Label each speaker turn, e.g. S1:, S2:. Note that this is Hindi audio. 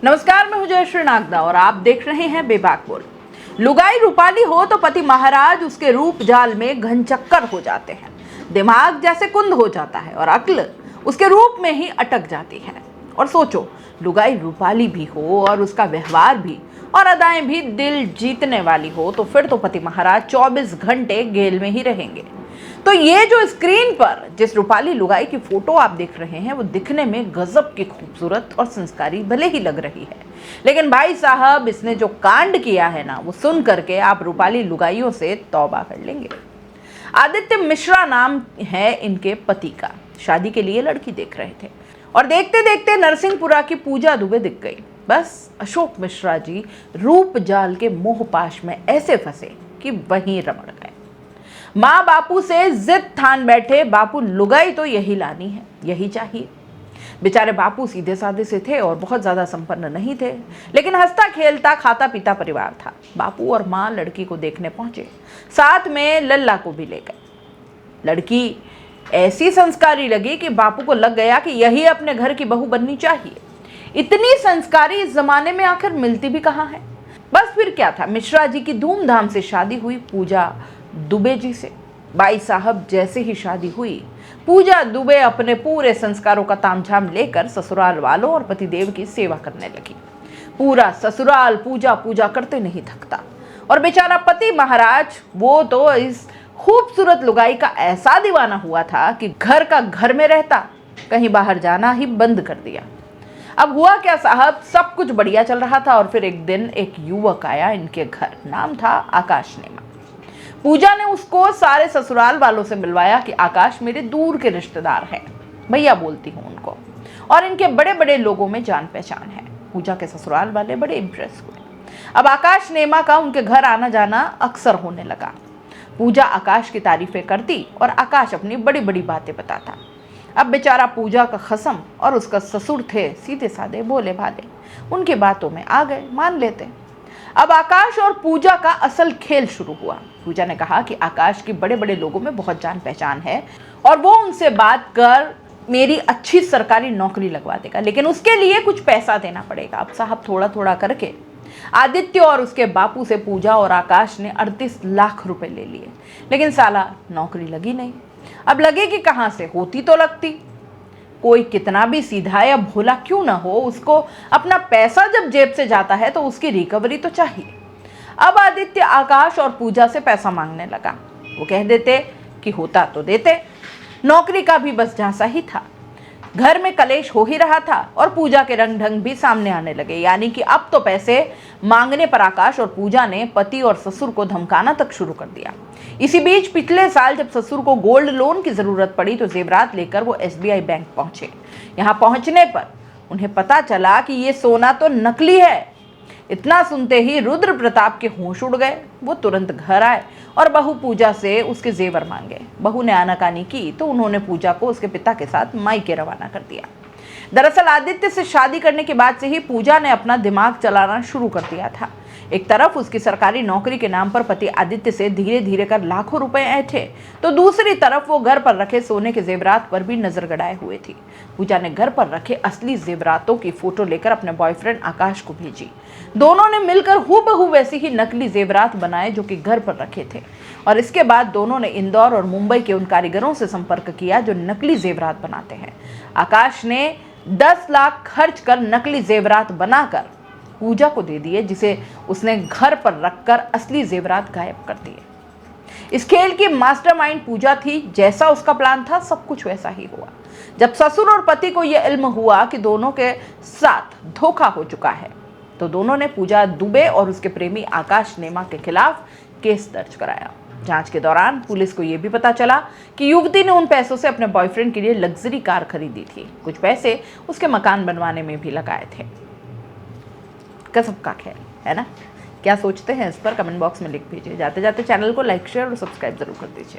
S1: नमस्कार, मैं हूं जयश्री नागदा और आप देख रहे हैं बेबाक बोल। लुगाई रूपाली हो तो पति महाराज उसके रूप जाल में घनचक्कर हो जाते हैं। दिमाग जैसे कुंद हो जाता है और अक्ल उसके रूप में ही अटक जाती है। और सोचो, लुगाई रूपाली भी हो और उसका व्यवहार भी और अदाएं भी दिल जीतने वाली हो तो फिर तो पति महाराज 24 घंटे गेल में ही रहेंगे। तो ये जो स्क्रीन पर जिस रूपाली लुगाई की फोटो आप देख रहे हैं वो दिखने में गजब की खूबसूरत और संस्कारी भले ही लग रही है, लेकिन भाई साहब इसने जो कांड किया है ना, वो सुन करके आप रूपाली लुगाइयों से तौबा कर लेंगे। आदित्य मिश्रा नाम है इनके पति का। शादी के लिए लड़की देख रहे थे और देखते देखते नरसिंहपुरा की पूजा दुबे दिख गई। बस अशोक मिश्रा जी रूप जाल के मोहपाश में ऐसे फंसे कि वहीं रमण गए। माँ बापू से जिद ठान बैठे, बापू लुगाई तो यही लानी है, यही चाहिए। बेचारे बापू सीधे साधे से थे और बहुत ज्यादा संपन्न नहीं थे, लेकिन हंसता खेलता खाता पीता परिवार था। बापू और माँ लड़की को देखने पहुंचे, साथ में लल्ला को भी ले गए। लड़की ऐसी संस्कारी लगी कि बापू को लग गया कि यही अपने घर की बहू बननी चाहिए। इतनी संस्कारी इस जमाने में आखिर मिलती भी कहाँ है। बस फिर क्या था, मिश्रा जी की धूमधाम से शादी हुई पूजा दुबे जी से। भाई साहब जैसे ही शादी हुई, पूजा दुबे अपने पूरे संस्कारों का तामझाम लेकर ससुराल वालों और पतिदेव की सेवा करने लगी। पूरा ससुराल पूजा पूजा करते नहीं थकता और बेचारा पति महाराज वो तो इस खूबसूरत लुगाई का ऐसा दीवाना हुआ था कि घर का घर में रहता, कहीं बाहर जाना ही बंद कर दिया। अब हुआ क्या साहब, सब कुछ बढ़िया चल रहा था और फिर एक दिन एक युवक आया इनके घर। नाम था आकाश नेमा। पूजा ने उसको सारे ससुराल वालों से मिलवाया कि आकाश मेरे दूर के रिश्तेदार हैं, भैया बोलती हूँ उनको, और इनके बड़े बड़े लोगों में जान पहचान है। पूजा के ससुराल वाले बड़े इंप्रेस हुए। अब आकाश नेमा का उनके घर आना जाना अक्सर होने लगा। पूजा आकाश की तारीफें करती और आकाश अपनी बड़ी बड़ी बातें बताता। अब बेचारा पूजा का खसम और उसका ससुर थे सीधे साधे भोले भाले, उनकी बातों में आ गए, मान लेते। अब आकाश और पूजा का असल खेल शुरू हुआ। पूजा ने कहा कि आकाश की बड़े बड़े लोगों में बहुत जान पहचान है और वो उनसे बात कर मेरी अच्छी सरकारी नौकरी लगवा देगा, लेकिन उसके लिए कुछ पैसा देना पड़ेगा। अब साहब थोड़ा थोड़ा करके आदित्य और उसके बापू से पूजा और आकाश ने 38 लाख रुपए ले लिए, लेकिन साला नौकरी लगी नहीं। अब लगेगी कहां से, होती तो लगती। कोई कितना भी सीधा या भोला क्यों ना हो, उसको अपना पैसा जब जेब से जाता है तो उसकी रिकवरी तो चाहिए। अब आदित्य आकाश और पूजा से पैसा मांगने लगा। वो कह देते कि होता तो देते, नौकरी का भी बस झांसा ही था। घर में कलेश हो ही रहा था और पूजा के रंग ढंग भी सामने आने लगे, यानी कि अब तो पैसे मांगने पर आकाश और पूजा ने पति और ससुर को धमकाना तक शुरू कर दिया। इसी बीच पिछले साल जब ससुर को गोल्ड लोन की जरूरत पड़ी तो जेवरात लेकर वो SBI बैंक पहुंचे। यहाँ पहुंचने पर उन्हें पता चला कि ये सोना तो नकली है। इतना सुनते ही रुद्र प्रताप के होश उड़ गए। वो तुरंत घर आए और बहू पूजा से उसके जेवर मांगे। बहू ने आनाकानी की तो उन्होंने पूजा को उसके पिता के साथ मायके रवाना कर दिया। दरअसल आदित्य से शादी करने के बाद से ही पूजा ने अपना दिमाग चलाना शुरू कर दिया था। एक तरफ उसकी सरकारी नौकरी के नाम पर पति आदित्य से धीरे धीरे कर लाखों रुपए ऐंठे, तो दूसरी तरफ वो घर पर रखे सोने के जेवरात पर भी नजर गड़ाए हुए थी। पूजा ने घर पर रखे असली जेवरातों की फोटो लेकर अपने बॉयफ्रेंड आकाश को भेजी। दोनों ने मिलकर हूबहू वैसी ही नकली जेवरात बनाए जो कि घर पर रखे थे, और इसके बाद दोनों ने इंदौर और मुंबई के उन कारीगरों से संपर्क किया जो नकली जेवरात बनाते हैं। आकाश ने 10 लाख खर्च कर नकली जेवरात बनाकर पूजा को दे दिए, जिसे उसने घर पर रखकर असली जेवरात गायब कर दिए। इस खेल की मास्टरमाइंड पूजा थी। जैसा उसका प्लान था सब कुछ वैसा ही हुआ। जब ससुर और पति को यह इल्म हुआ कि दोनों के साथ धोखा हो चुका है तो दोनों ने पूजा दुबे और उसके प्रेमी आकाश नेमा के खिलाफ केस दर्ज कराया। जांच के दौरान पुलिस को यह भी पता चला कि युवती ने उन पैसों से अपने बॉयफ्रेंड के लिए लग्जरी कार खरीदी थी। कुछ पैसे उसके मकान बनवाने में भी लगाए थे। गजब का खेल है ना। क्या सोचते हैं इस पर कमेंट बॉक्स में लिख दीजिए। जाते जाते चैनल को लाइक शेयर और सब्सक्राइब जरूर कर दीजिए।